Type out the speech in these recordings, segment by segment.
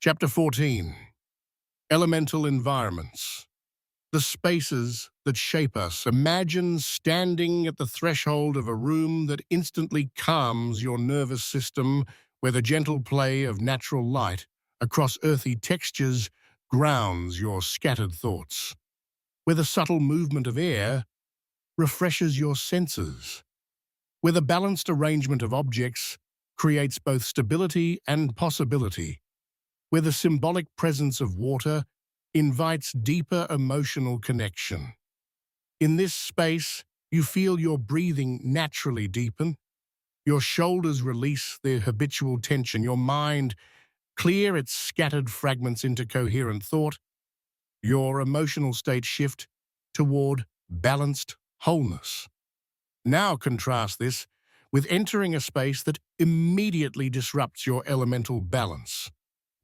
Chapter 14. Elemental Environments. The spaces that shape us. Imagine standing at the threshold of a room that instantly calms your nervous system, where the gentle play of natural light across earthy textures grounds your scattered thoughts, where the subtle movement of air refreshes your senses, where the balanced arrangement of objects creates both stability and possibility, where the symbolic presence of water invites deeper emotional connection. In this space, you feel your breathing naturally deepen, your shoulders release their habitual tension, your mind clear its scattered fragments into coherent thought, your emotional state shift toward balanced wholeness. Now contrast this with entering a space that immediately disrupts your elemental balance.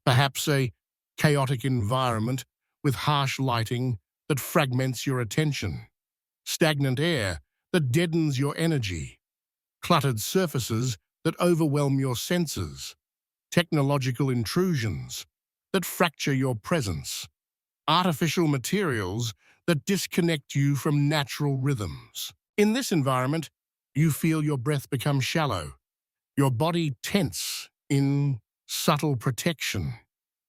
Perhaps a chaotic environment with harsh lighting that fragments your attention, stagnant air that deadens your energy, cluttered surfaces that overwhelm your senses, technological intrusions that fracture your presence, artificial materials that disconnect you from natural rhythms. In this environment, you feel your breath become shallow, your body tense in subtle protection,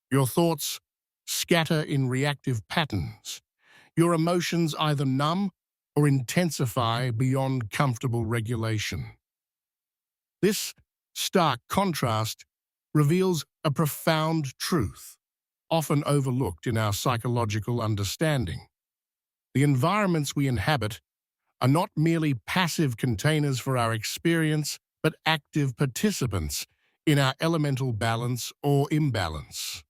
your thoughts scatter in reactive patterns, your emotions either numb or intensify beyond comfortable regulation. This stark contrast reveals a profound truth, often overlooked in our psychological understanding. The environments we inhabit are not merely passive containers for our experience, but active participants in our elemental balance or imbalance.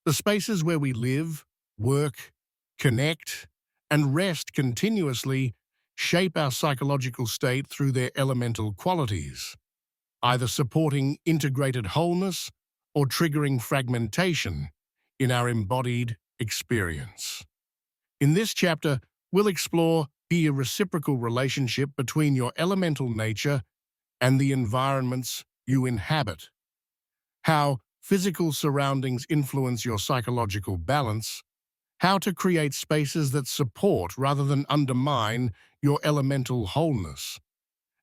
The spaces where we live, work, connect, and rest continuously shape our psychological state through their elemental qualities, either supporting integrated wholeness or triggering fragmentation in our embodied experience. In this chapter, we'll explore the reciprocal relationship between your elemental nature and the environments you inhabit, how physical surroundings influence your psychological balance, how to create spaces that support rather than undermine your elemental wholeness,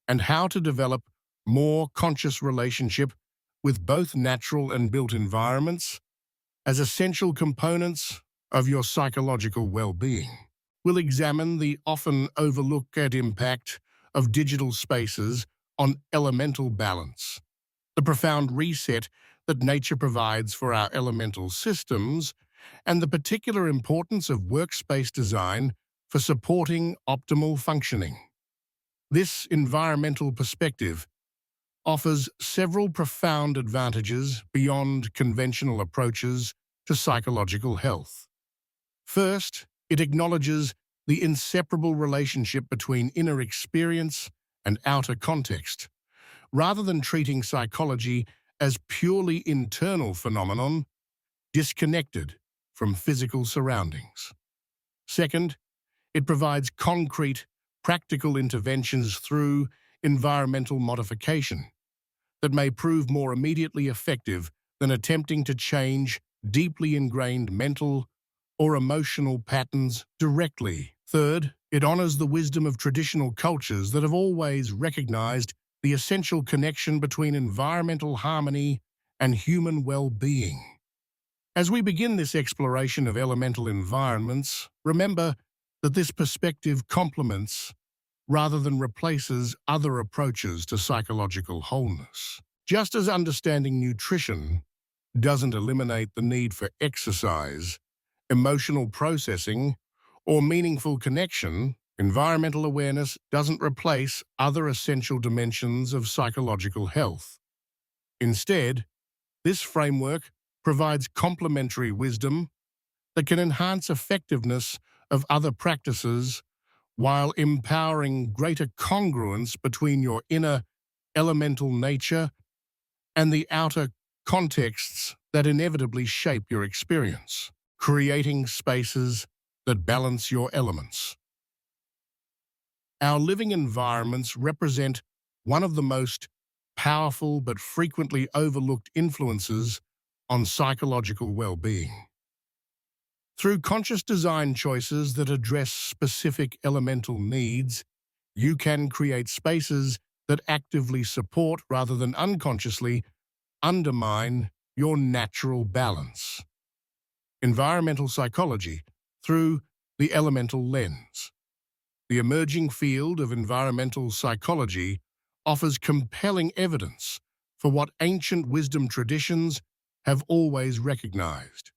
and how to develop more conscious relationship with both natural and built environments as essential components of your psychological well-being. We'll examine the often overlooked impact of digital spaces on elemental balance, the profound reset that nature provides for our elemental systems, and the particular importance of workspace design for supporting optimal functioning. This environmental perspective offers several profound advantages beyond conventional approaches to psychological health. First, it acknowledges the inseparable relationship between inner experience and outer context, rather than treating psychology as purely internal phenomenon, disconnected from physical surroundings. Second, it provides concrete, practical interventions through environmental modification that may prove more immediately effective than attempting to change deeply ingrained mental or emotional patterns directly. Third, it honors the wisdom of traditional cultures that have always recognized the essential connection between environmental harmony and human well-being. As we begin this exploration of elemental environments, remember that this perspective complements rather than replaces other approaches to psychological wholeness. Just as understanding nutrition doesn't eliminate the need for exercise, emotional processing, or meaningful connection, environmental awareness doesn't replace other essential dimensions of psychological health. Instead, this framework provides complementary wisdom that can enhance effectiveness of other practices while empowering greater congruence between your inner elemental nature and the outer contexts that inevitably shape your experience, creating spaces that balance your elements. Our living environments represent one of the most powerful but frequently overlooked influences on psychological well-being. Through conscious design choices that address specific elemental needs, you can create spaces that actively support rather than unconsciously undermine your natural balance. Environmental psychology through the elemental lens. The emerging field of environmental psychology offers compelling evidence for what ancient wisdom traditions have always recognized.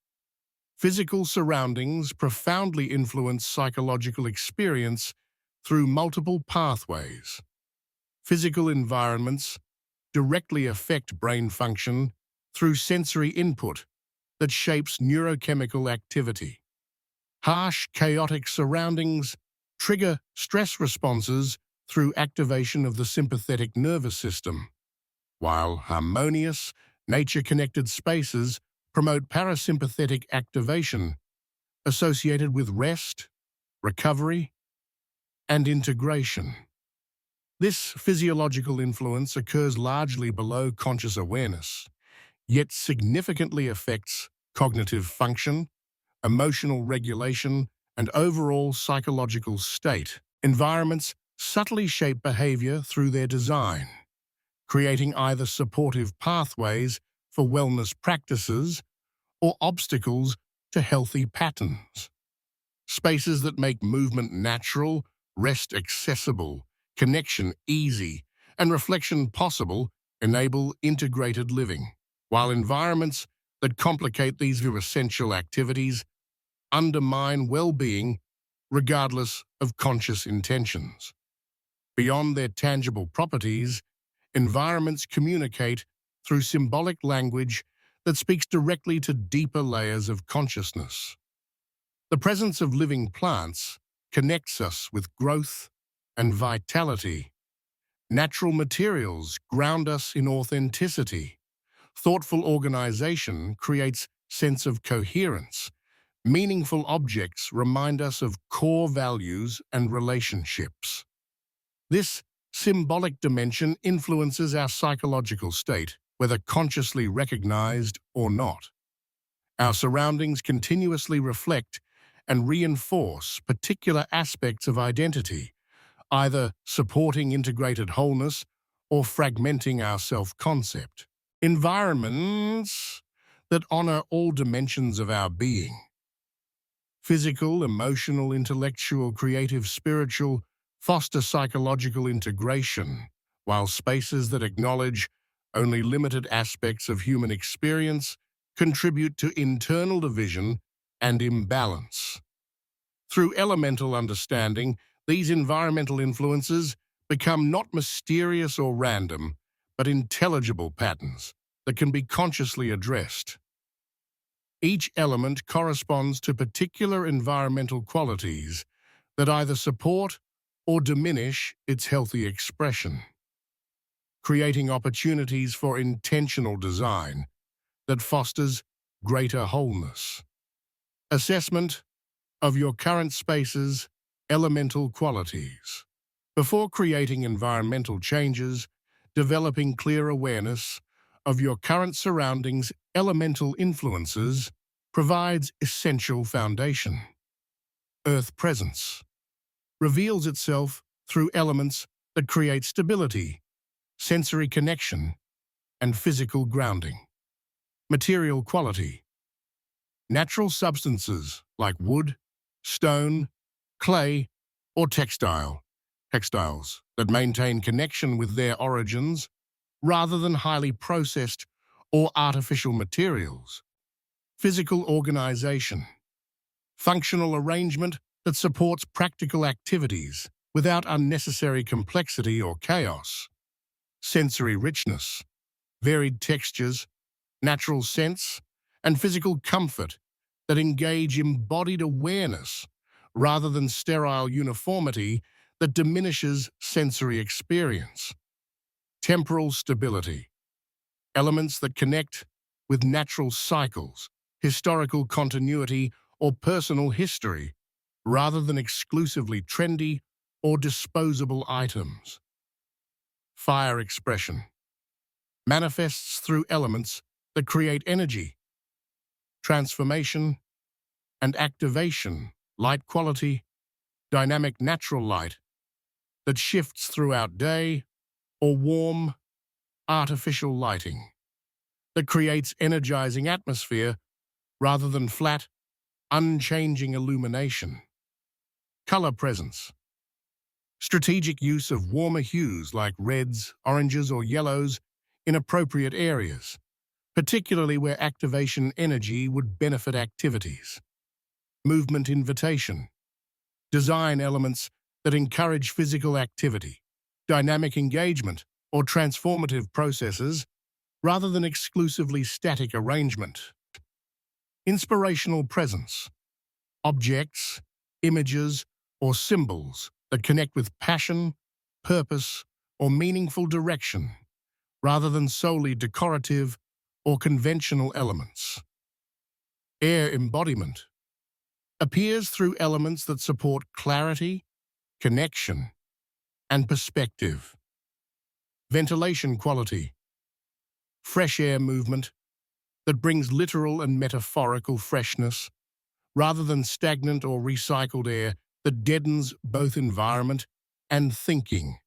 Physical surroundings profoundly influence psychological experience through multiple pathways. Physical environments directly affect brain function through sensory input that shapes neurochemical activity. Harsh, chaotic surroundings trigger stress responses through activation of the sympathetic nervous system, while harmonious, nature-connected spaces promote parasympathetic activation associated with rest, recovery, and integration. This physiological influence occurs largely below conscious awareness, yet significantly affects cognitive function, emotional regulation, and overall psychological state. Environments subtly shape behavior through their design, creating either supportive pathways for wellness practices or obstacles to healthy patterns. Spaces that make movement natural, rest accessible, connection easy, and reflection possible enable integrated living, while environments that complicate these essential activities undermine well-being regardless of conscious intentions. Beyond their tangible properties, environments communicate through symbolic language that speaks directly to deeper layers of consciousness. The presence of living plants connects us with growth and vitality. Natural materials ground us in authenticity. Thoughtful organization creates sense of coherence. Meaningful objects remind us of core values and relationships. This symbolic dimension influences our psychological state, whether consciously recognized or not. Our surroundings continuously reflect and reinforce particular aspects of identity, either supporting integrated wholeness or fragmenting our self-concept. Environments that honor all dimensions of our being. Physical, emotional, intellectual, creative, spiritual, foster psychological integration, while spaces that acknowledge only limited aspects of human experience contribute to internal division and imbalance. Through elemental understanding, these environmental influences become not mysterious or random, but intelligible patterns that can be consciously addressed. Each element corresponds to particular environmental qualities that either support or diminish its healthy expression, creating opportunities for intentional design that fosters greater wholeness. Assessment of your current space's elemental qualities. Before creating environmental changes, developing clear awareness of your current surroundings' elemental influences provides essential foundation. Earth presence reveals itself through elements that create stability, sensory connection, and physical grounding. Material quality. Natural substances like wood, stone, clay, or textiles that maintain connection with their origins rather than highly processed or artificial materials. Physical organization. Functional arrangement that supports practical activities without unnecessary complexity or chaos. Sensory richness. Varied textures, natural sense, and physical comfort that engage embodied awareness rather than sterile uniformity that diminishes sensory experience. Temporal stability. Elements that connect with natural cycles, historical continuity, or personal history, rather than exclusively trendy or disposable items. Fire expression. Manifests through elements that create energy, transformation, and activation, light quality, dynamic natural light that shifts throughout day, or warm, artificial lighting that creates energizing atmosphere rather than flat, unchanging illumination. Color presence. Strategic use of warmer hues like reds, oranges, or yellows in appropriate areas, particularly where activation energy would benefit activities. Movement invitation. Design elements that encourage physical activity, dynamic engagement, or transformative processes rather than exclusively static arrangement. Inspirational presence. Objects, images, or symbols that connect with passion, purpose, or meaningful direction, rather than solely decorative or conventional elements. Air embodiment appears through elements that support clarity, connection, and perspective. Ventilation quality. Fresh air movement that brings literal and metaphorical freshness, rather than stagnant or recycled air that deadens both environment and thinking.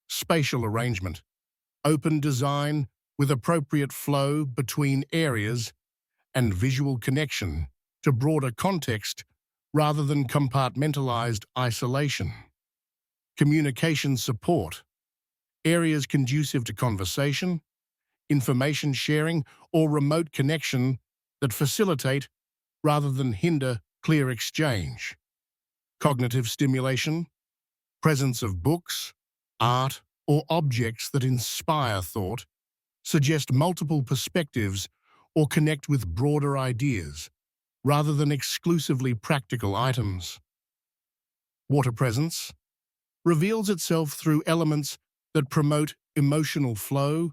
Spatial arrangement. Open design with appropriate flow between areas and visual connection to broader context rather than compartmentalized isolation. Communication support. Areas conducive to conversation, information sharing, or remote connection that facilitate rather than hinder clear exchange. Cognitive stimulation. Presence of books, art, or objects that inspire thought, suggest multiple perspectives, or connect with broader ideas, rather than exclusively practical items. Water presence reveals itself through elements that promote emotional flow,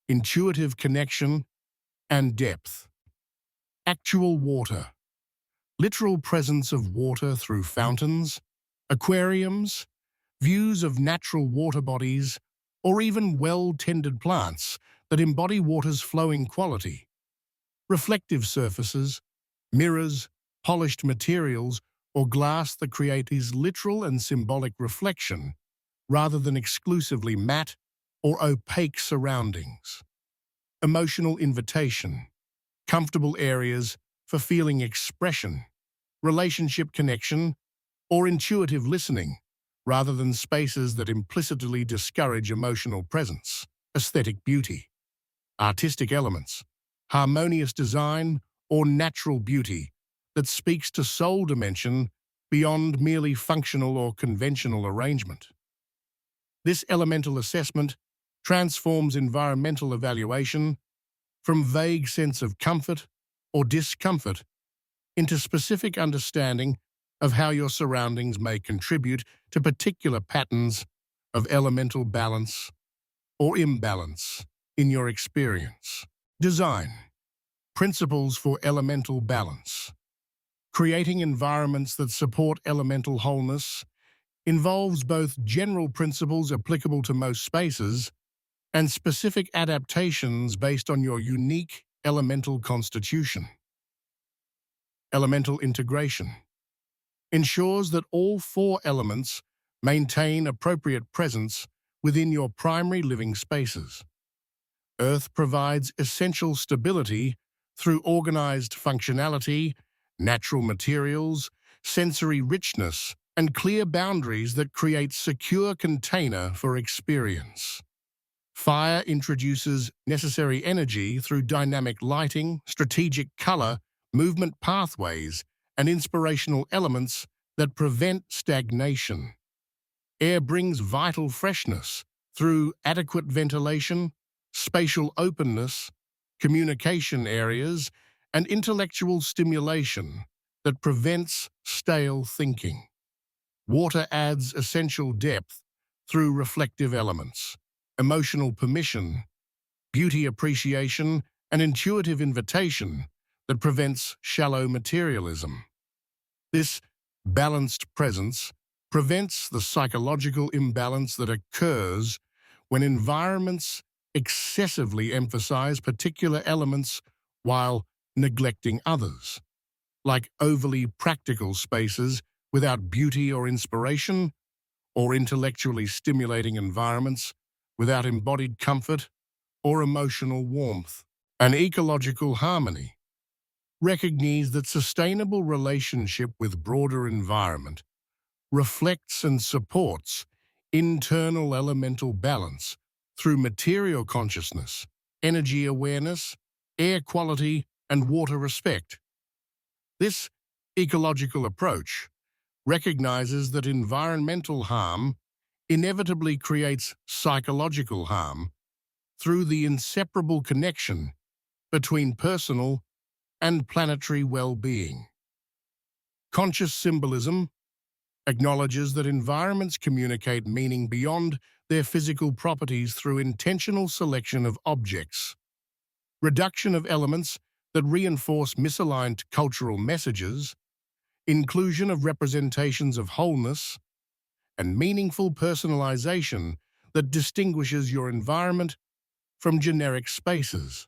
intuitive connection, and depth. Actual water. Literal presence of water through fountains, aquariums, views of natural water bodies, or even well-tended plants that embody water's flowing quality. Reflective surfaces, mirrors, polished materials, or glass that create these literal and symbolic reflection, rather than exclusively matte or opaque surroundings. Emotional invitation. Comfortable areas for feeling expression, relationship connection, or intuitive listening, rather than spaces that implicitly discourage emotional presence. Aesthetic beauty. Artistic elements. Harmonious design or natural beauty that speaks to soul dimension beyond merely functional or conventional arrangement. This elemental assessment transforms environmental evaluation from vague sense of comfort or discomfort into specific understanding of how your surroundings may contribute to particular patterns of elemental balance or imbalance in your experience. Design. Principles for elemental balance. Creating environments that support elemental wholeness involves both general principles applicable to most spaces and specific adaptations based on your unique elemental constitution. Elemental integration ensures that all four elements maintain appropriate presence within your primary living spaces. Earth provides essential stability through organized functionality, natural materials, sensory richness, and clear boundaries that create secure container for experience. Fire introduces necessary energy through dynamic lighting, strategic color, movement pathways, and inspirational elements that prevent stagnation. Air brings vital freshness through adequate ventilation, spatial openness, communication areas, and intellectual stimulation that prevents stale thinking. Water adds essential depth through reflective elements, emotional permission, beauty appreciation, and intuitive invitation that prevents shallow materialism. This balanced presence prevents the psychological imbalance that occurs when environments excessively emphasize particular elements while neglecting others, like overly practical spaces without beauty or inspiration, or intellectually stimulating environments without embodied comfort or emotional warmth. An ecological harmony recognize that sustainable relationship with broader environment reflects and supports internal elemental balance through material consciousness, energy awareness, air quality, and water respect. This ecological approach recognizes that environmental harm inevitably creates psychological harm through the inseparable connection between personal and planetary well-being. Conscious symbolism acknowledges that environments communicate meaning beyond their physical properties through intentional selection of objects, reduction of elements that reinforce misaligned cultural messages, inclusion of representations of wholeness, and meaningful personalization that distinguishes your environment from generic spaces.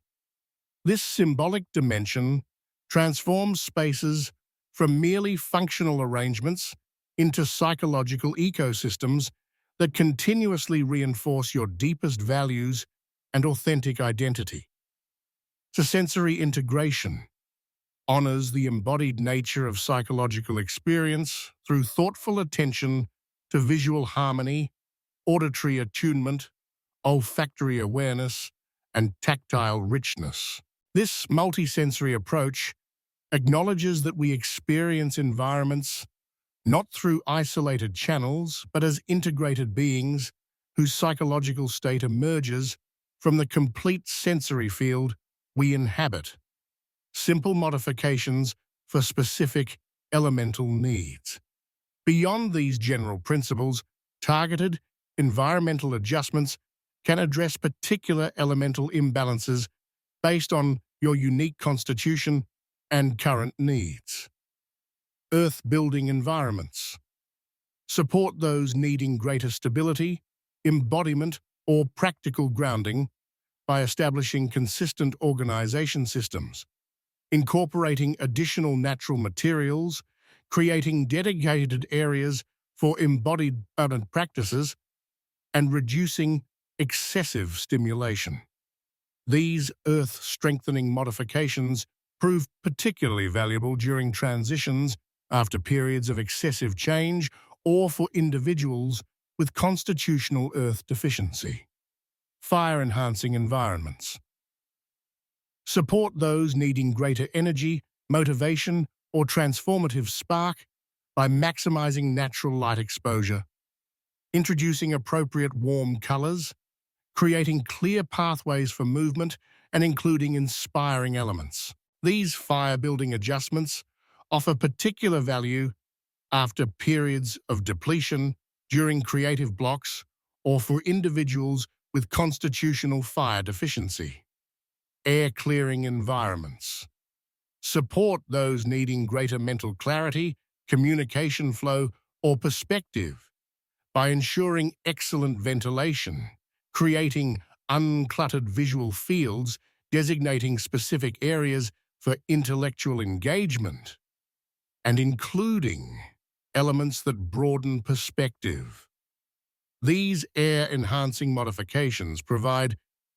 This symbolic dimension transforms spaces from merely functional arrangements into psychological ecosystems that continuously reinforce your deepest values and authentic identity. The sensory integration honors the embodied nature of psychological experience through thoughtful attention to visual harmony, auditory attunement, olfactory awareness, and tactile richness. This multisensory approach acknowledges that we experience environments not through isolated channels, but as integrated beings whose psychological state emerges from the complete sensory field we inhabit. Simple modifications for specific elemental needs. Beyond these general principles, targeted environmental adjustments can address particular elemental imbalances based on your unique constitution and current needs. Earth-building environments support those needing greater stability, embodiment, or practical grounding by establishing consistent organization systems, incorporating additional natural materials, creating dedicated areas for embodied practices, and reducing excessive stimulation. These earth-strengthening modifications prove particularly valuable during transitions after periods of excessive change or for individuals with constitutional earth deficiency. Fire-enhancing environments support those needing greater energy, motivation, or transformative spark by maximizing natural light exposure, introducing appropriate warm colors, creating clear pathways for movement, and including inspiring elements. These fire-building adjustments offer particular value after periods of depletion, during creative blocks, or for individuals with constitutional fire deficiency. Air-clearing environments support those needing greater mental clarity, communication flow, or perspective by ensuring excellent ventilation, creating uncluttered visual fields, designating specific areas for intellectual engagement, and including elements that broaden perspective. These air-enhancing modifications provide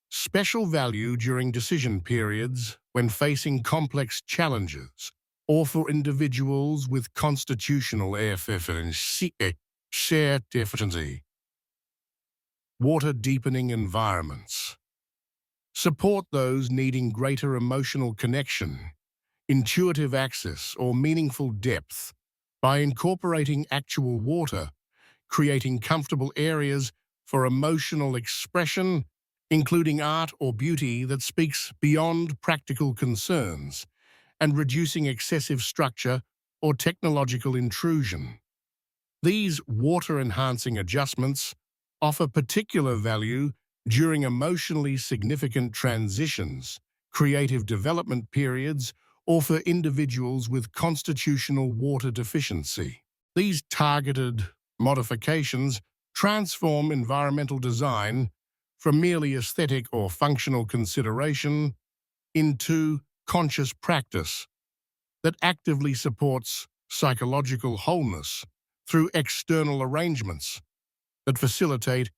special value during decision periods when facing complex challenges or for individuals with constitutional air deficiency. Water-deepening environments support those needing greater emotional connection, intuitive access, or meaningful depth by incorporating actual water, creating comfortable areas for emotional expression, including art or beauty that speaks beyond practical concerns, and reducing excessive structure or technological intrusion. These water-enhancing adjustments offer particular value during emotionally significant transitions, creative development periods, or for individuals with constitutional water deficiency. These targeted modifications transform environmental design from merely aesthetic or functional consideration into conscious practice that actively supports psychological wholeness through external arrangements that facilitate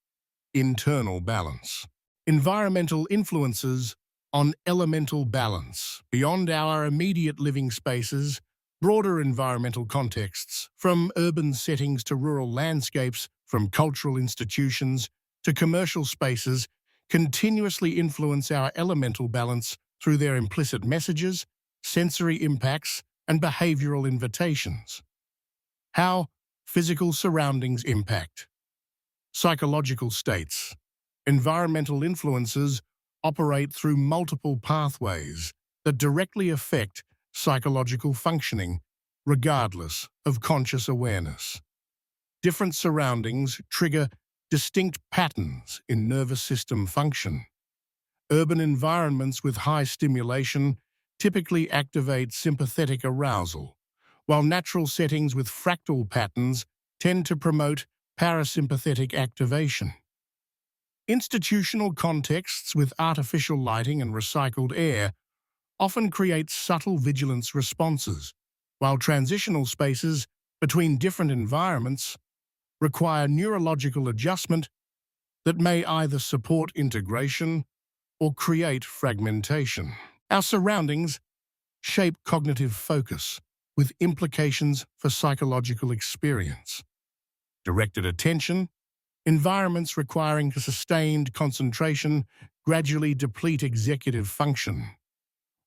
internal balance. Environmental influences on elemental balance beyond our immediate living spaces, broader environmental contexts, from urban settings to rural landscapes, from cultural institutions to commercial spaces, continuously influence our elemental balance through their implicit messages, sensory impacts, and behavioral invitations. How physical surroundings impact psychological states. Environmental influences operate through multiple pathways that directly affect psychological functioning, regardless of conscious awareness. Different surroundings trigger distinct patterns in nervous system function. Urban environments with high stimulation typically activate sympathetic arousal, while natural settings with fractal patterns tend to promote parasympathetic activation. Institutional contexts with artificial lighting and recycled air often create subtle vigilance responses, while transitional spaces between different environments require neurological adjustment that may either support integration or create fragmentation. Our surroundings shape cognitive focus, with implications for psychological experience. Directed attention, environments requiring sustained concentration gradually deplete executive function,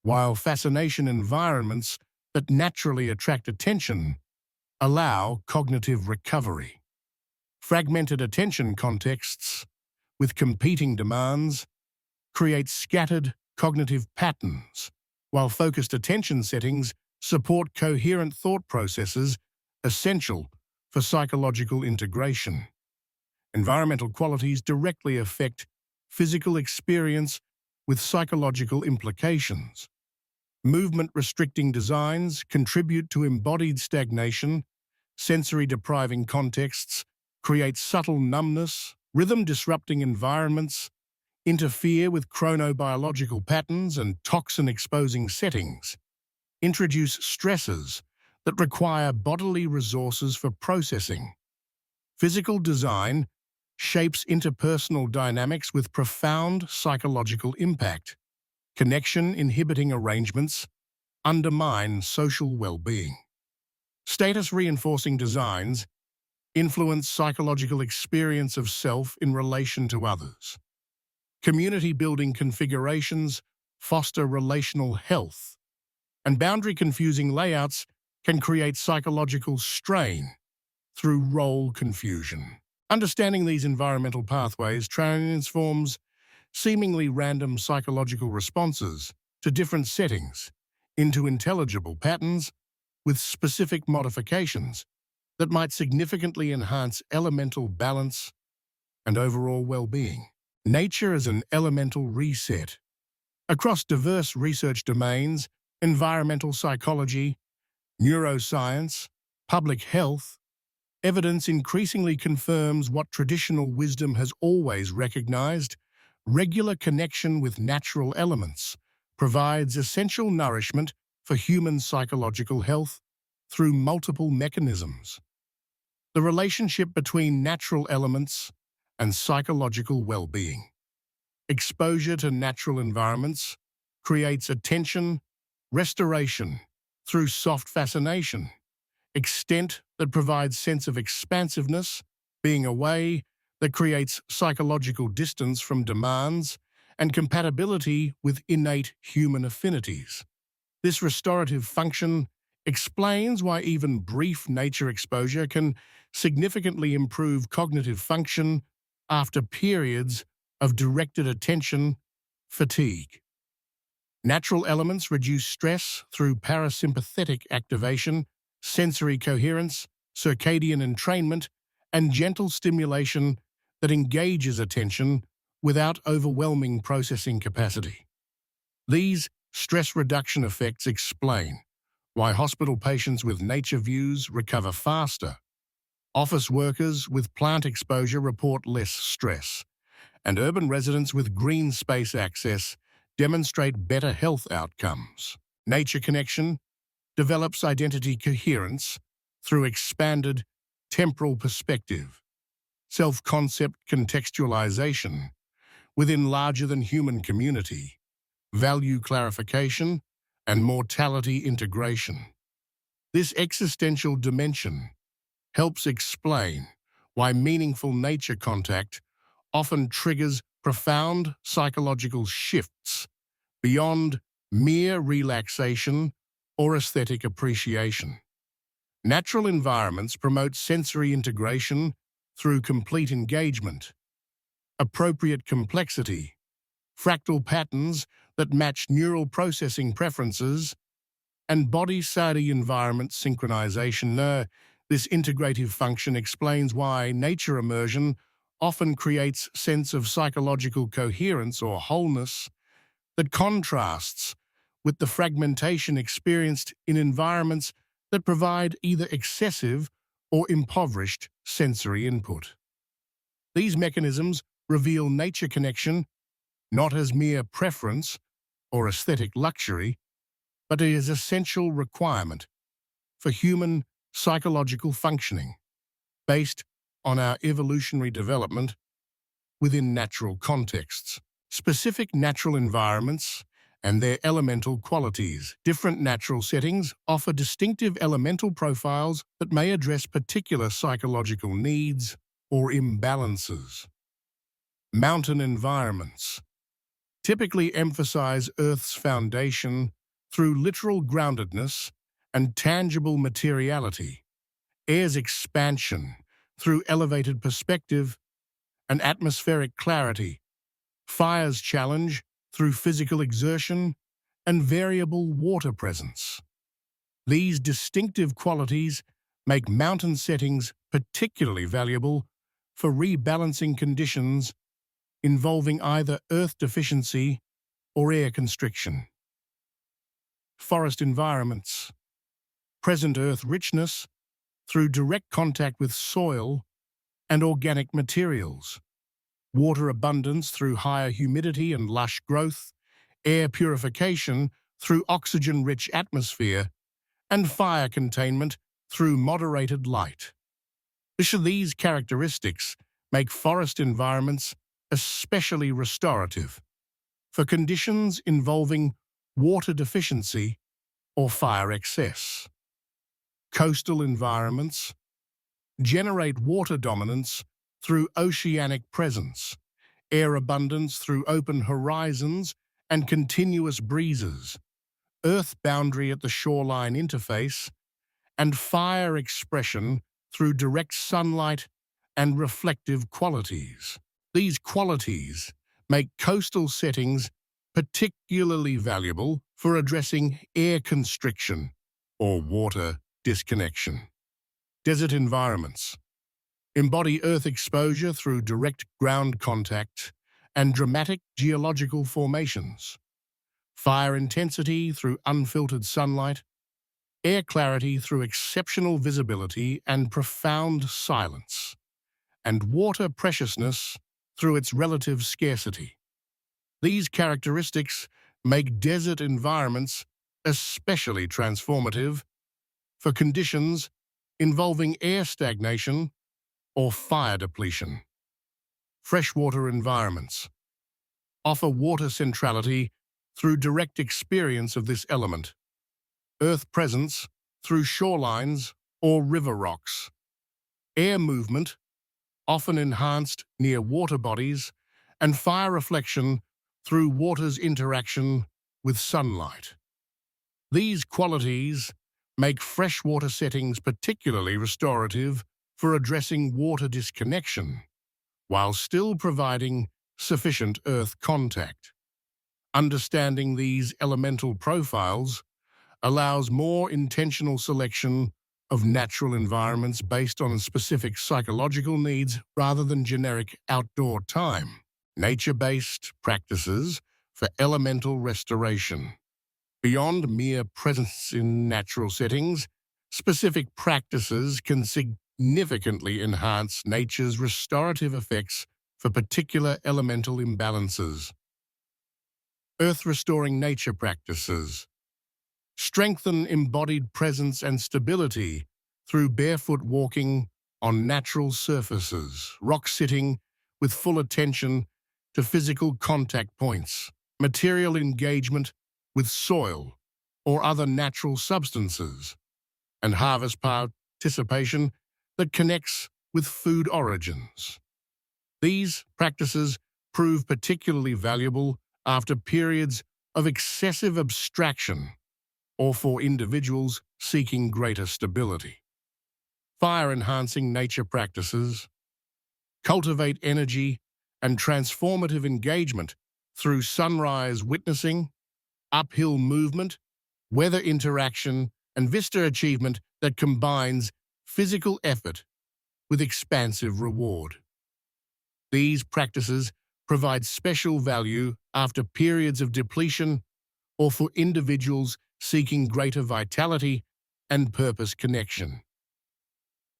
while fascination environments that naturally attract attention allow cognitive recovery. Fragmented attention contexts with competing demands create scattered cognitive patterns, while focused attention settings support coherent thought processes essential for psychological integration. Environmental qualities directly affect physical experience with psychological implications. Movement-restricting designs contribute to embodied stagnation. Sensory-depriving contexts create subtle numbness. Rhythm-disrupting environments interfere with chronobiological patterns, and toxin-exposing settings introduce stresses that require bodily resources for processing. Physical design shapes interpersonal dynamics with profound psychological impact. Connection-inhibiting arrangements undermine social well-being. Status-reinforcing designs influence psychological experience of self in relation to others. Community-building configurations foster relational health, and boundary-confusing layouts can create psychological strain through role confusion. Understanding these environmental pathways transforms seemingly random psychological responses to different settings into intelligible patterns with specific modifications that might significantly enhance elemental balance and overall well-being. Nature as an elemental reset. Across diverse research domains, environmental psychology, neuroscience, public health, evidence increasingly confirms what traditional wisdom has always recognized: regular connection with natural elements provides essential nourishment for human psychological health through multiple mechanisms. The relationship between natural elements and psychological well-being. Exposure to natural environments creates attention, restoration through soft fascination, extent that provides sense of expansiveness, being away that creates psychological distance from demands, and compatibility with innate human affinities. This restorative function explains why even brief nature exposure can significantly improve cognitive function after periods of directed attention fatigue. Natural elements reduce stress through parasympathetic activation, sensory coherence, circadian entrainment, and gentle stimulation that engages attention without overwhelming processing capacity. These stress reduction effects explain why hospital patients with nature views recover faster, office workers with plant exposure report less stress, and urban residents with green space access demonstrate better health outcomes. Nature connection develops identity coherence through expanded temporal perspective, self-concept contextualization within larger-than-human community, value clarification, and mortality integration. This existential dimension helps explain why meaningful nature contact often triggers profound psychological shifts beyond mere relaxation or aesthetic appreciation. Natural environments promote sensory integration through complete engagement, appropriate complexity, fractal patterns that match neural processing preferences, and body-sadi environment synchronization. This integrative function explains why nature immersion often creates a sense of psychological coherence or wholeness that contrasts with the fragmentation experienced in environments that provide either excessive or impoverished sensory input. These mechanisms reveal nature connection not as mere preference or aesthetic luxury, but as essential requirement for human psychological functioning, based on our evolutionary development within natural contexts. Specific natural environments and their elemental qualities. Different natural settings offer distinctive elemental profiles that may address particular psychological needs or imbalances. Mountain environments typically emphasize Earth's foundation through literal groundedness and tangible materiality, air's expansion through elevated perspective and atmospheric clarity, fire's challenge through physical exertion and variable water presence. These distinctive qualities make mountain settings particularly valuable for rebalancing conditions involving either earth deficiency or air constriction. Forest environments present earth richness through direct contact with soil and organic materials, water abundance through higher humidity and lush growth, air purification through oxygen-rich atmosphere, and fire containment through moderated light. These characteristics make forest environments especially restorative for conditions involving water deficiency or fire excess. Coastal environments generate water dominance through oceanic presence, air abundance through open horizons and continuous breezes, earth boundary at the shoreline interface, and fire expression through direct sunlight and reflective qualities. These qualities make coastal settings particularly valuable for addressing air constriction or water disconnection. Desert environments embody Earth exposure through direct ground contact and dramatic geological formations, fire intensity through unfiltered sunlight, air clarity through exceptional visibility and profound silence, and water preciousness through its relative scarcity. These characteristics make desert environments especially transformative for conditions involving air stagnation or fire depletion. Freshwater environments offer water centrality through direct experience of this element, earth presence through shorelines or river rocks, air movement often enhanced near water bodies, and fire reflection through water's interaction with sunlight. These qualities make freshwater settings particularly restorative for addressing water disconnection, while still providing sufficient earth contact. Understanding these elemental profiles allows more intentional selection of natural environments based on specific psychological needs rather than generic outdoor time. Nature-based practices for elemental restoration. Beyond mere presence in natural settings, specific practices can significantly enhance nature's restorative effects for particular elemental imbalances. Earth-restoring nature practices. Strengthen embodied presence and stability through barefoot walking on natural surfaces, rock sitting with full attention to physical contact points, material engagement with soil or other natural substances, and harvest participation that connects with food origins. These practices prove particularly valuable after periods of excessive abstraction or for individuals seeking greater stability. Fire-enhancing nature practices cultivate energy and transformative engagement through sunrise witnessing, uphill movement, weather interaction, and vista achievement that combines physical effort with expansive reward. These practices provide special value after periods of depletion or for individuals seeking greater vitality and purpose connection.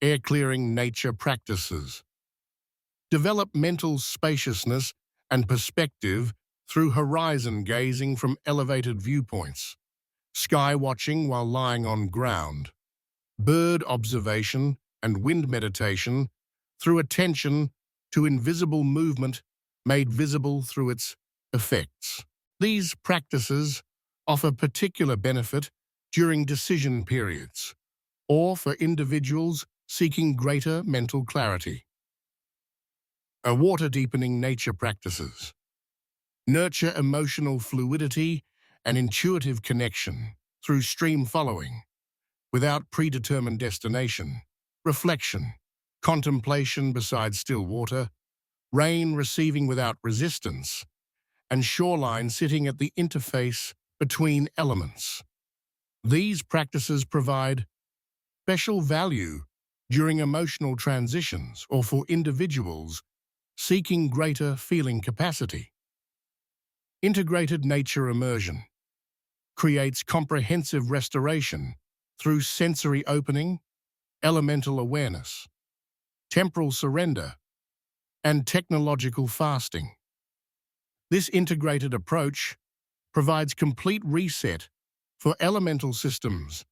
Air-clearing nature practices. Develop mental spaciousness and perspective through horizon gazing from elevated viewpoints, sky watching while lying on ground, bird observation and wind meditation through attention to invisible movement made visible through its effects. These practices offer particular benefit during decision periods or for individuals seeking greater mental clarity. Water-deepening nature practices. Nurture emotional fluidity and intuitive connection through stream following, without predetermined destination, reflection, contemplation beside still water, rain receiving without resistance, and shoreline sitting at the interface between elements. These practices provide special value during emotional transitions or for individuals seeking greater feeling capacity. Integrated nature immersion creates comprehensive restoration through sensory opening, elemental awareness, temporal surrender, and technological fasting. This integrated approach provides complete reset for elemental systems,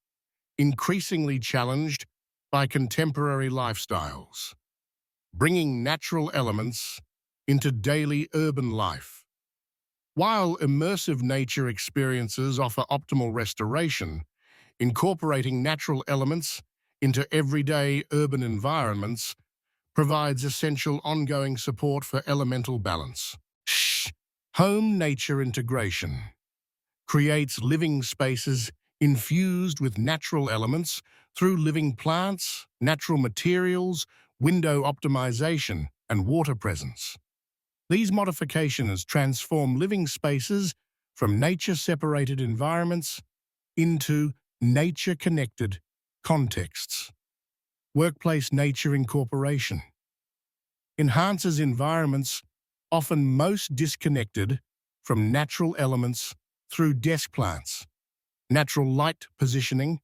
increasingly challenged by contemporary lifestyles, bringing natural elements into daily urban life. While immersive nature experiences offer optimal restoration, incorporating natural elements into everyday urban environments provides essential ongoing support for elemental balance. Home nature integration creates living spaces infused with natural elements through living plants, natural materials, window optimization, and water presence. These modifications transform living spaces from nature-separated environments into nature-connected contexts. Workplace nature incorporation enhances environments often most disconnected from natural elements through desk plants, natural light positioning,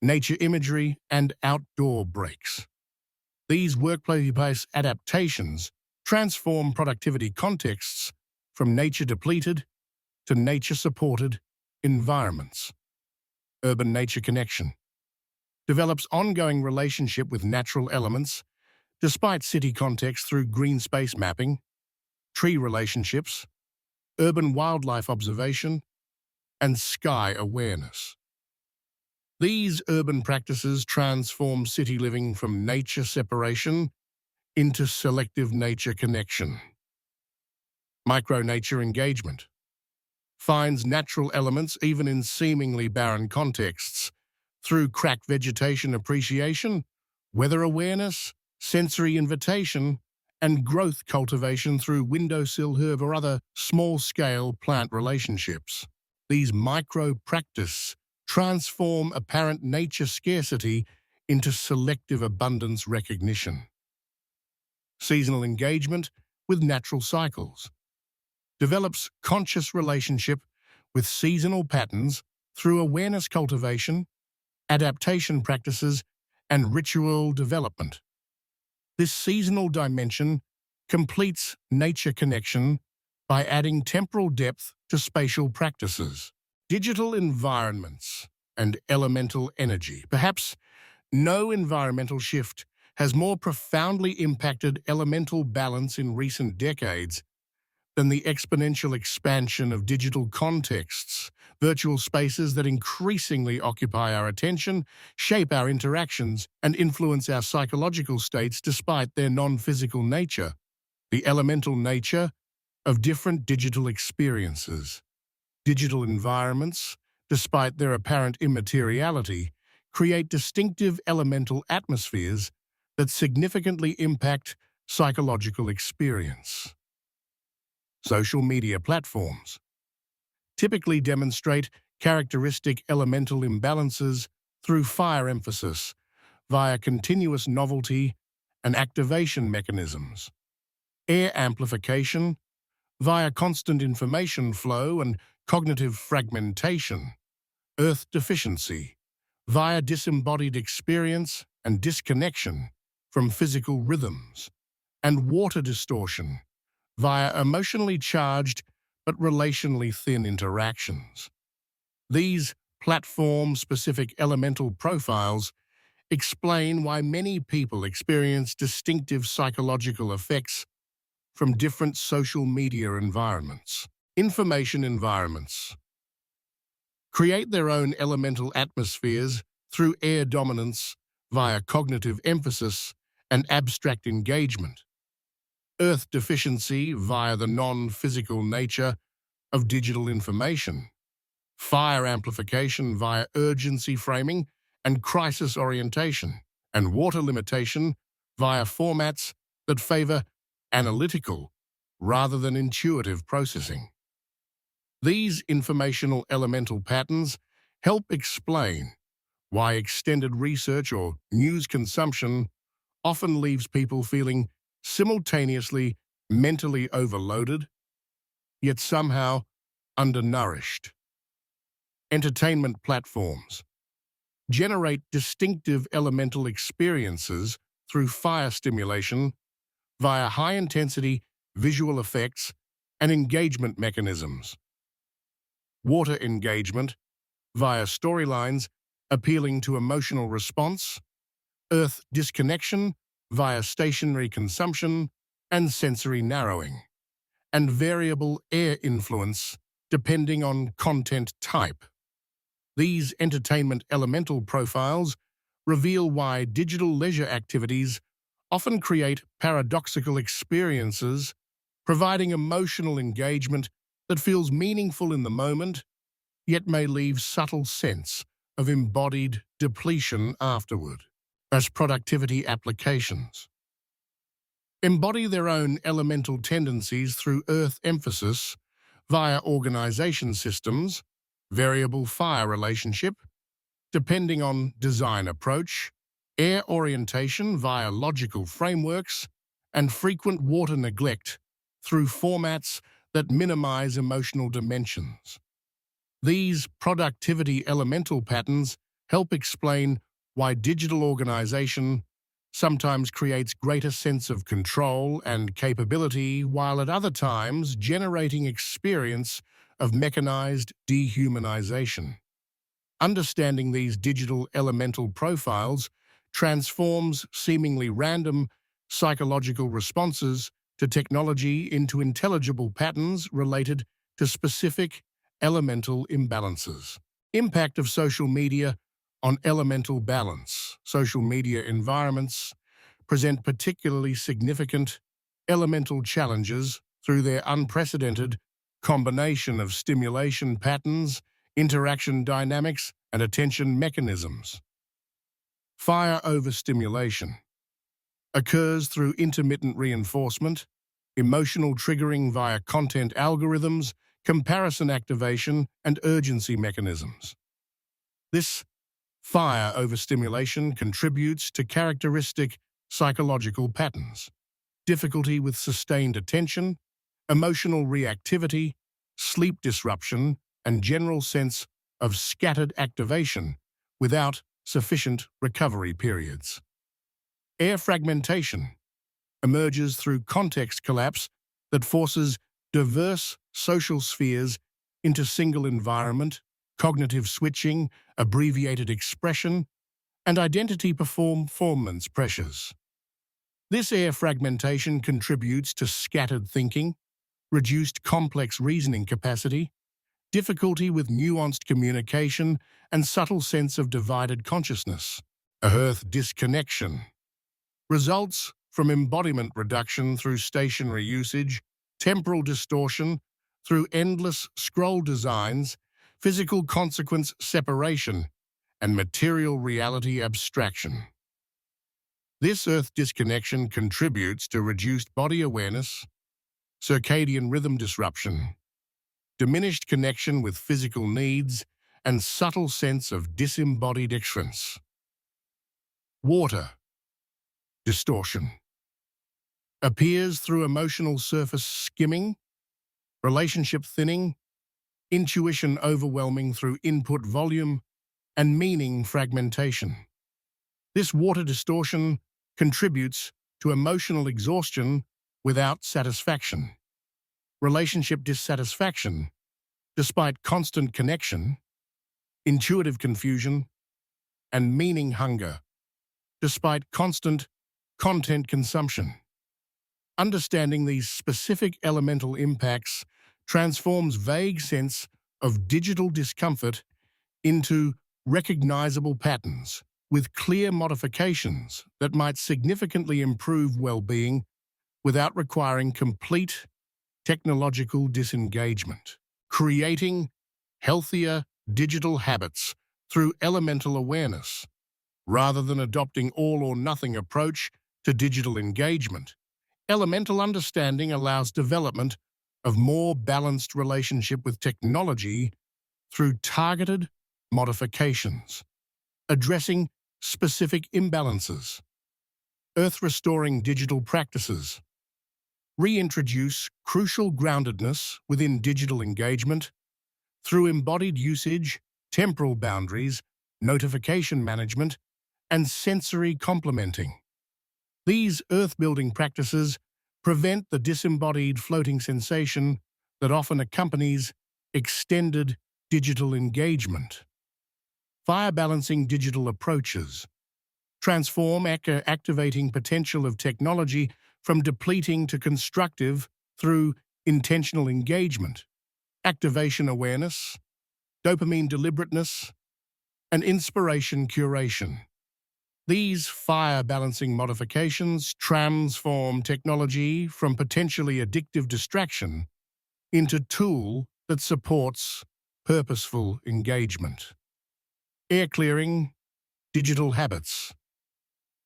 nature imagery, and outdoor breaks. These workplace adaptations transform productivity contexts from nature-depleted to nature-supported environments. Urban nature connection develops ongoing relationship with natural elements despite city context through green space mapping, tree relationships, urban wildlife observation, and sky awareness. These urban practices transform city living from nature separation into selective nature connection. Micro-nature engagement finds natural elements even in seemingly barren contexts through crack vegetation appreciation, weather awareness, sensory invitation, and growth cultivation through windowsill herb or other small-scale plant relationships. These micro-practices transform apparent nature scarcity into selective abundance recognition. Seasonal engagement with natural cycles develops conscious relationship with seasonal patterns through awareness cultivation, adaptation practices, and ritual development. This seasonal dimension completes nature connection by adding temporal depth to spatial practices. Digital environments and elemental energy. Perhaps no environmental shift has more profoundly impacted elemental balance in recent decades than the exponential expansion of digital contexts, virtual spaces that increasingly occupy our attention, shape our interactions, and influence our psychological states despite their non-physical nature. The elemental nature of different digital experiences. Digital environments, despite their apparent immateriality, create distinctive elemental atmospheres that significantly impact psychological experience. Social media platforms typically demonstrate characteristic elemental imbalances through fire emphasis via continuous novelty and activation mechanisms, air amplification via constant information flow and cognitive fragmentation, earth deficiency via disembodied experience and disconnection from physical rhythms, and water distortion via emotionally charged but relationally thin interactions. These platform-specific elemental profiles explain why many people experience distinctive psychological effects from different social media environments. Information environments create their own elemental atmospheres through air dominance via cognitive emphasis and abstract engagement, earth deficiency via the non-physical nature of digital information, fire amplification via urgency framing and crisis orientation, and water limitation via formats that favor analytical rather than intuitive processing. These informational elemental patterns help explain why extended research or news consumption often leaves people feeling simultaneously mentally overloaded, yet somehow undernourished. Entertainment platforms generate distinctive elemental experiences through fire stimulation via high-intensity visual effects and engagement mechanisms. Water engagement via storylines appealing to emotional response, earth disconnection via stationary consumption and sensory narrowing, and variable air influence depending on content type. These entertainment elemental profiles reveal why digital leisure activities often create paradoxical experiences, providing emotional engagement that feels meaningful in the moment, yet may leave subtle sense of embodied depletion afterward. As productivity applications embody their own elemental tendencies through earth emphasis via organization systems, variable fire relationship, depending on design approach, air orientation via logical frameworks, and frequent water neglect through formats that minimize emotional dimensions. These productivity elemental patterns help explain why digital organization sometimes creates greater sense of control and capability, while at other times generating experience of mechanized dehumanization. Understanding these digital elemental profiles transforms seemingly random psychological responses to technology into intelligible patterns related to specific elemental imbalances. Impact of social media on elemental balance. Social media environments present particularly significant elemental challenges through their unprecedented combination of stimulation patterns, interaction dynamics, and attention mechanisms. Fire overstimulation occurs through intermittent reinforcement, emotional triggering via content algorithms, comparison activation, and urgency mechanisms. This fire overstimulation contributes to characteristic psychological patterns: difficulty with sustained attention, emotional reactivity, sleep disruption, and general sense of scattered activation without sufficient recovery periods. Air fragmentation emerges through context collapse that forces diverse social spheres into single environment, cognitive switching, abbreviated expression, and identity performance pressures. This air fragmentation contributes to scattered thinking, reduced complex reasoning capacity, difficulty with nuanced communication, and subtle sense of divided consciousness. Earth disconnection results from embodiment reduction through stationary usage, temporal distortion through endless scroll designs, physical consequence separation, and material reality abstraction. This Earth disconnection contributes to reduced body awareness, circadian rhythm disruption, diminished connection with physical needs, and subtle sense of disembodied excellence. Water distortion appears through emotional surface skimming, relationship thinning, intuition overwhelming through input volume, and meaning fragmentation. This water distortion contributes to emotional exhaustion without satisfaction, relationship dissatisfaction, despite constant connection, intuitive confusion, and meaning hunger, despite constant content consumption. Understanding these specific elemental impacts transforms vague sense of digital discomfort into recognizable patterns with clear modifications that might significantly improve well-being without requiring complete technological disengagement. Creating healthier digital habits through elemental awareness, rather than adopting all-or-nothing approach to digital engagement. Elemental understanding allows development of more balanced relationship with technology through targeted modifications, addressing specific imbalances. Earth-restoring digital practices reintroduce crucial groundedness within digital engagement through embodied usage, temporal boundaries, notification management, and sensory complementing. These earth-building practices prevent the disembodied floating sensation that often accompanies extended digital engagement. Fire-balancing digital approaches transform activating potential of technology from depleting to constructive through intentional engagement, activation awareness, dopamine deliberateness, and inspiration curation. These fire-balancing modifications transform technology from potentially addictive distraction into tool that supports purposeful engagement. Air clearing digital habits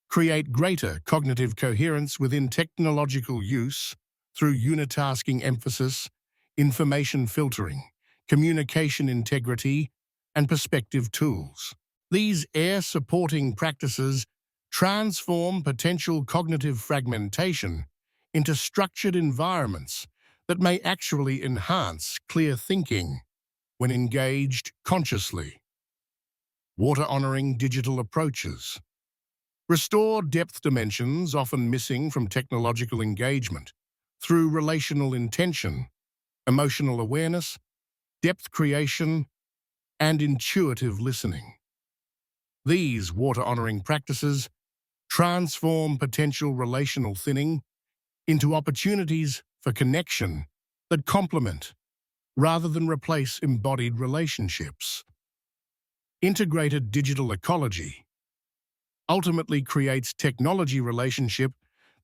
create greater cognitive coherence within technological use through unitasking emphasis, information filtering, communication integrity, and perspective tools. These air-supporting practices transform potential cognitive fragmentation into structured environments that may actually enhance clear thinking when engaged consciously. Water-honoring digital approaches restore depth dimensions often missing from technological engagement through relational intention, emotional awareness, depth creation, and intuitive listening. These water-honoring practices transform potential relational thinning into opportunities for connection that complement rather than replace embodied relationships. Integrated digital ecology ultimately creates technology relationship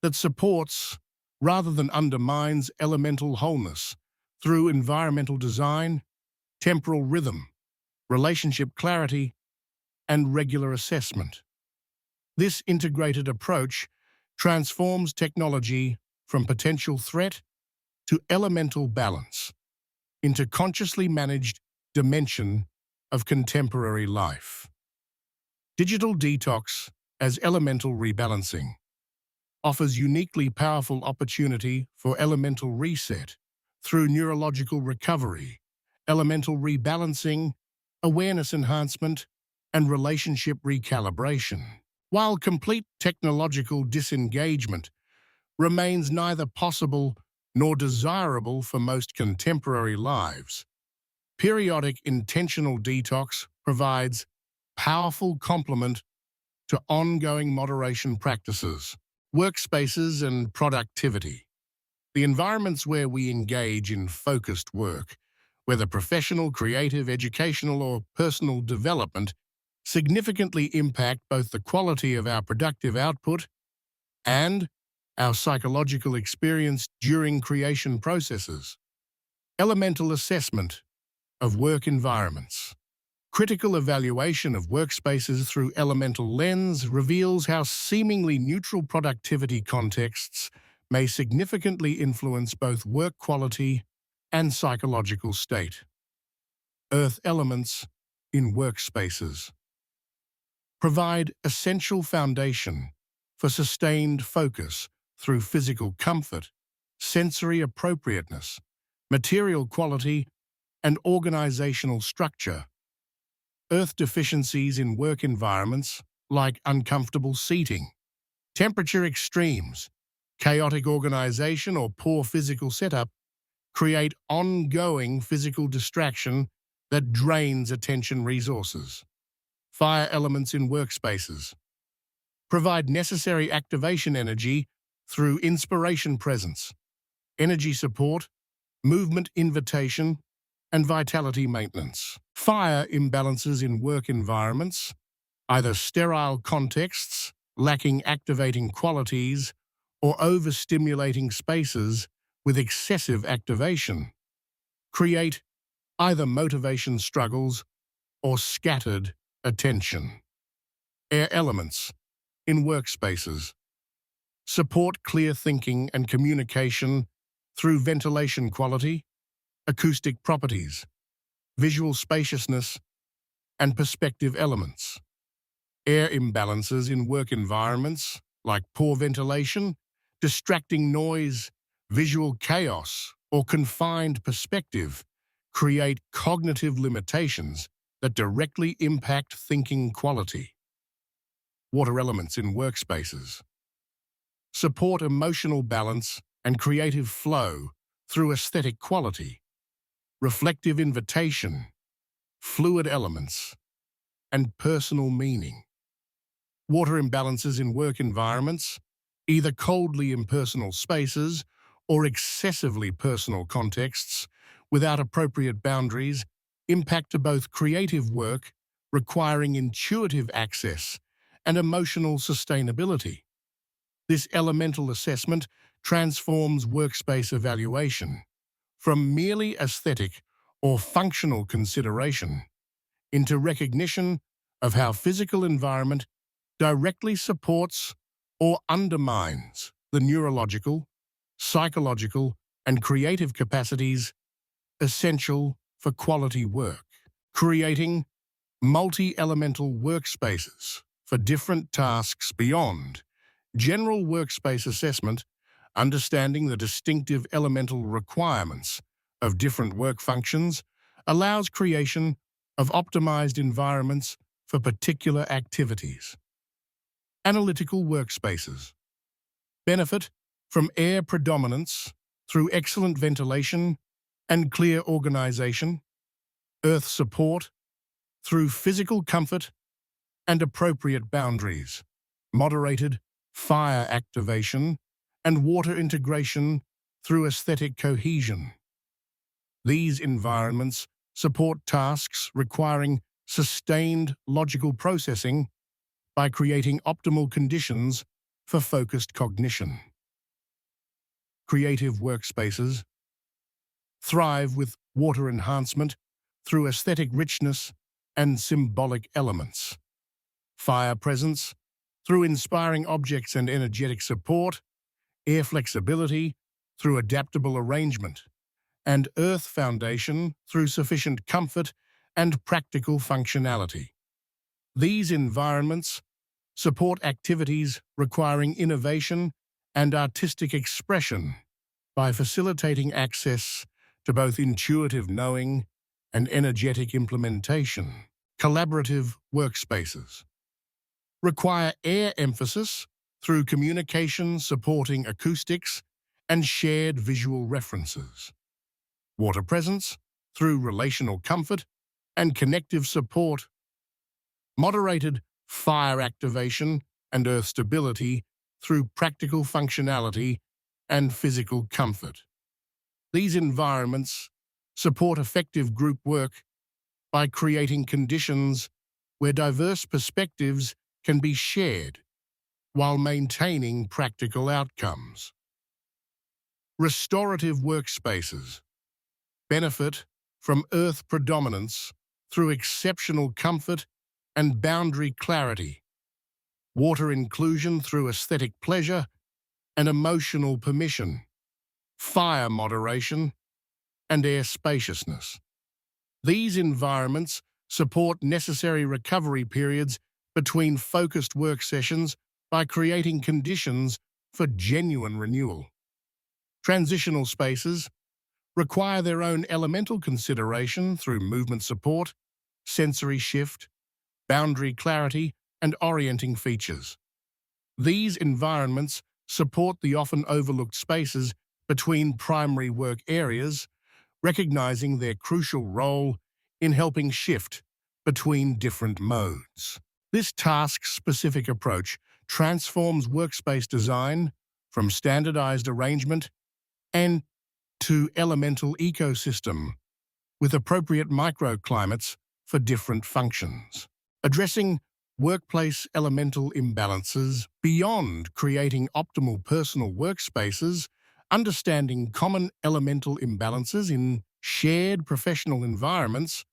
that supports rather than undermines elemental wholeness through environmental design, temporal rhythm, relationship clarity, and regular assessment. This integrated approach transforms technology from potential threat to elemental balance into consciously managed dimension of contemporary life. Digital detox as elemental rebalancing offers uniquely powerful opportunity for elemental reset through neurological recovery, elemental rebalancing, awareness enhancement, and relationship recalibration. While complete technological disengagement remains neither possible nor desirable for most contemporary lives. Periodic intentional detox provides powerful complement to ongoing moderation practices, workspaces, and productivity. The environments where we engage in focused work, whether professional, creative, educational, or personal development, significantly impact both the quality of our productive output and our psychological experience during creation processes. Elemental assessment of work environments. Critical evaluation of workspaces through elemental lens reveals how seemingly neutral productivity contexts may significantly influence both work quality and psychological state. Earth elements in workspaces provide essential foundation for sustained focus through physical comfort, sensory appropriateness, material quality, and organizational structure. Earth deficiencies in work environments, like uncomfortable seating, temperature extremes, chaotic organization, or poor physical setup, create ongoing physical distraction that drains attention resources. Fire elements in workspaces provide necessary activation energy through inspiration presence, energy support, movement invitation, and vitality maintenance. Fire imbalances in work environments, either sterile contexts, lacking activating qualities, or overstimulating spaces with excessive activation, create either motivation struggles or scattered attention. Air elements in workspaces support clear thinking and communication through ventilation quality, acoustic properties, visual spaciousness, and perspective elements. Air imbalances in work environments, like poor ventilation, distracting noise, visual chaos, or confined perspective, create cognitive limitations that directly impact thinking quality. Water elements in workspaces support emotional balance and creative flow through aesthetic quality, reflective invitation, fluid elements, and personal meaning. Water imbalances in work environments, either coldly impersonal spaces or excessively personal contexts without appropriate boundaries, impact to both creative work requiring intuitive access and emotional sustainability. This elemental assessment transforms workspace evaluation from merely aesthetic or functional consideration into recognition of how physical environment directly supports or undermines the neurological, psychological, and creative capacities essential for quality work. Creating multi-elemental workspaces for different tasks beyond general workspace assessment, understanding the distinctive elemental requirements of different work functions allows creation of optimized environments for particular activities. Analytical workspaces benefit from air predominance through excellent ventilation and clear organization, earth support through physical comfort and appropriate boundaries, moderated fire activation, and water integration through aesthetic cohesion. These environments support tasks requiring sustained logical processing by creating optimal conditions for focused cognition. Creative workspaces thrive with water enhancement through aesthetic richness and symbolic elements. Fire presence through inspiring objects and energetic support, air flexibility through adaptable arrangement, and earth foundation through sufficient comfort and practical functionality. These environments support activities requiring innovation and artistic expression by facilitating access to both intuitive knowing and energetic implementation. Collaborative workspaces require air emphasis through communication supporting acoustics and shared visual references. Water presence through relational comfort and connective support. Moderated fire activation and earth stability through practical functionality and physical comfort. These environments support effective group work by creating conditions where diverse perspectives can be shared while maintaining practical outcomes. Restorative workspaces benefit from earth predominance through exceptional comfort and boundary clarity, water inclusion through aesthetic pleasure and emotional permission, fire moderation, and air spaciousness. These environments support necessary recovery periods between focused work sessions by creating conditions for genuine renewal. Transitional spaces require their own elemental consideration through movement support, sensory shift, boundary clarity, and orienting features. These environments support the often overlooked spaces between primary work areas, recognizing their crucial role in helping shift between different modes. This task-specific approach transforms workspace design from standardized arrangement and to elemental ecosystem with appropriate microclimates for different functions. Addressing workplace elemental imbalances beyond creating optimal personal workspaces, understanding common elemental imbalances in shared professional environments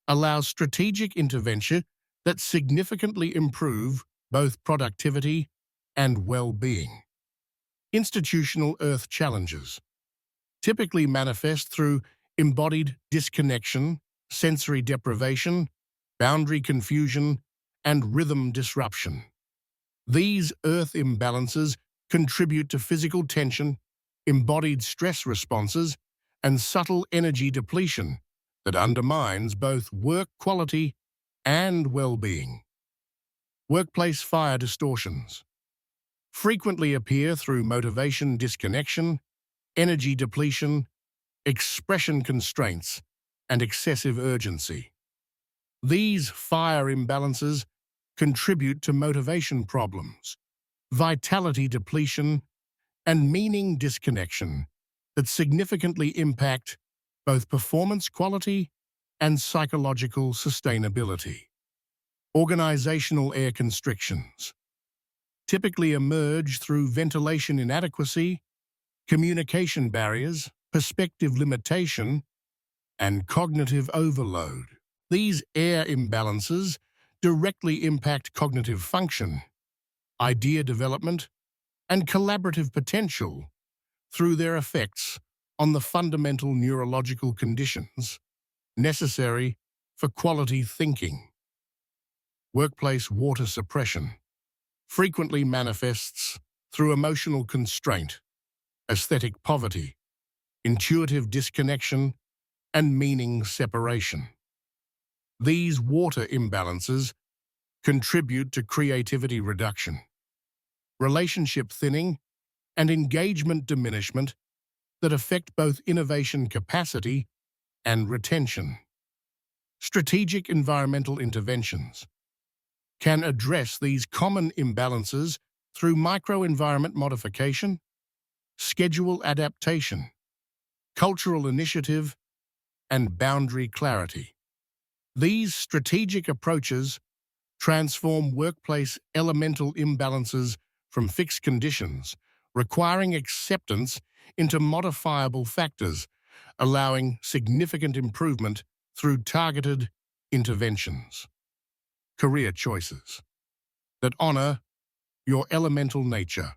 allows strategic intervention that significantly improve both productivity and well-being. Institutional earth challenges typically manifest through embodied disconnection, sensory deprivation, boundary confusion, and rhythm disruption. These earth imbalances contribute to physical tension, embodied stress responses, and subtle energy depletion that undermines both work quality and well-being. Workplace fire distortions frequently appear through motivation disconnection, energy depletion, expression constraints, and excessive urgency. These fire imbalances contribute to motivation problems, vitality depletion, and meaning disconnection that significantly impact both performance quality and psychological sustainability. Organizational air constrictions typically emerge through ventilation inadequacy, communication barriers, perspective limitation, and cognitive overload. These air imbalances directly impact cognitive function, idea development, and collaborative potential through their effects on the fundamental neurological conditions necessary for quality thinking. Workplace water suppression frequently manifests through emotional constraint, aesthetic poverty, intuitive disconnection, and meaning separation. These water imbalances contribute to creativity reduction, relationship thinning, and engagement diminishment that affect both innovation capacity and retention. Strategic environmental interventions can address these common imbalances through microenvironment modification, schedule adaptation, cultural initiative, and boundary clarity. These strategic approaches transform workplace elemental imbalances from fixed conditions, requiring acceptance, into modifiable factors, allowing significant improvement through targeted interventions. Career choices that honor your elemental nature.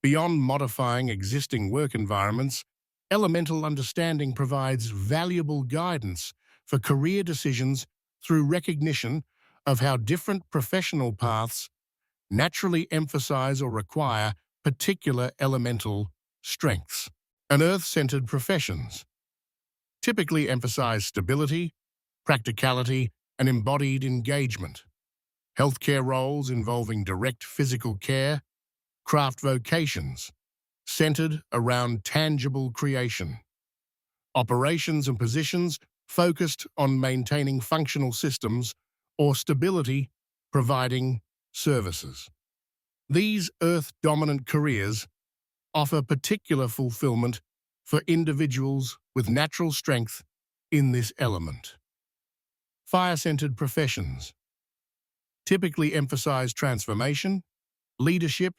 Beyond modifying existing work environments, elemental understanding provides valuable guidance for career decisions through recognition of how different professional paths naturally emphasize or require particular elemental strengths. And earth-centered professions typically emphasize stability, practicality, and embodied engagement. Healthcare roles involving direct physical care, craft vocations, centered around tangible creation. Operations and positions focused on maintaining functional systems or stability, providing services. These Earth-dominant careers offer particular fulfillment for individuals with natural strength in this element. Fire-centered professions typically emphasize transformation, leadership,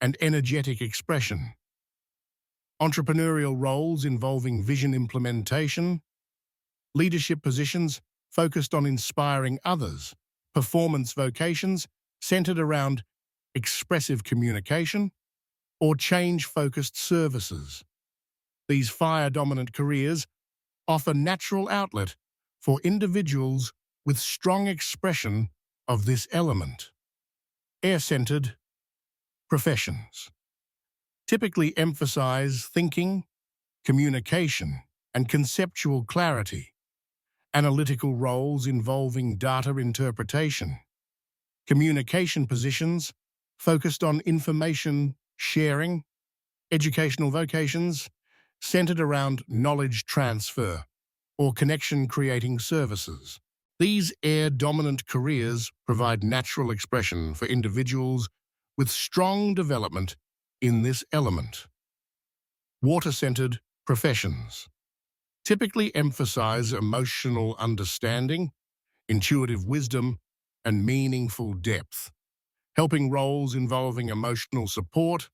and energetic expression. Entrepreneurial roles involving vision implementation, leadership positions focused on inspiring others, performance vocations centered around expressive communication, or change-focused services. These fire-dominant careers offer natural outlet for individuals with strong expression of this element. Air-centered professions typically emphasize thinking, communication, and conceptual clarity. Analytical roles involving data interpretation. Communication positions focused on information sharing. Educational vocations centered around knowledge transfer or connection-creating services. These air-dominant careers provide natural expression for individuals with strong development in this element. Water-centered professions typically emphasize emotional understanding, intuitive wisdom, and meaningful depth, helping roles involving emotional support,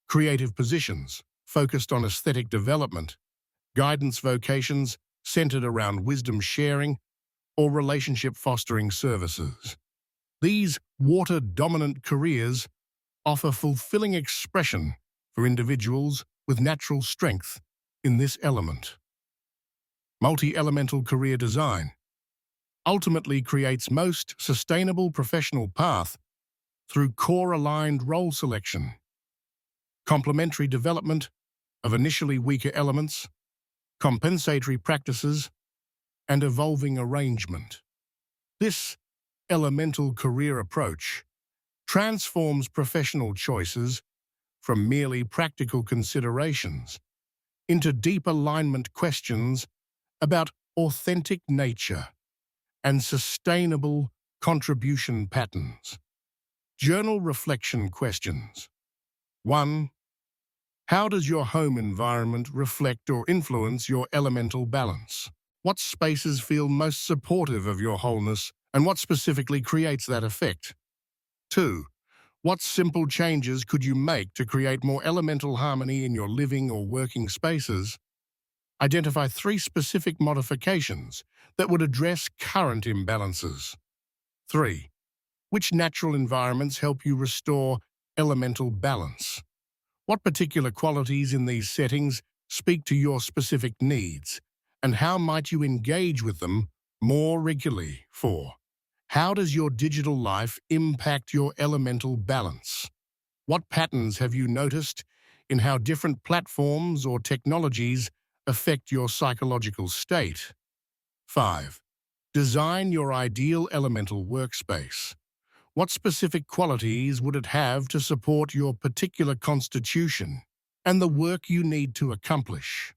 creative positions focused on aesthetic development, guidance vocations centered around wisdom sharing, or relationship fostering services. These water-dominant careers offer fulfilling expression for individuals with natural strength in this element. Multi-elemental career design ultimately creates most sustainable professional path through core-aligned role selection, complementary development of initially weaker elements, compensatory practices, and evolving arrangement. This elemental career approach transforms professional choices from merely practical considerations into deep alignment questions about authentic nature and sustainable contribution patterns. Journal reflection questions. 1. How does your home environment reflect or influence your elemental balance? What spaces feel most supportive of your wholeness, and what specifically creates that effect? 2. What simple changes could you make to create more elemental harmony in your living or working spaces? Identify 3 specific modifications that would address current imbalances. 3. Which natural environments help you restore elemental balance? What particular qualities in these settings speak to your specific needs, and how might you engage with them more regularly? 4. How does your digital life impact your elemental balance? What patterns have you noticed in how different platforms or technologies affect your psychological state? 5. Design your ideal elemental workspace. What specific qualities would it have to support your particular constitution and the work you need to accomplish?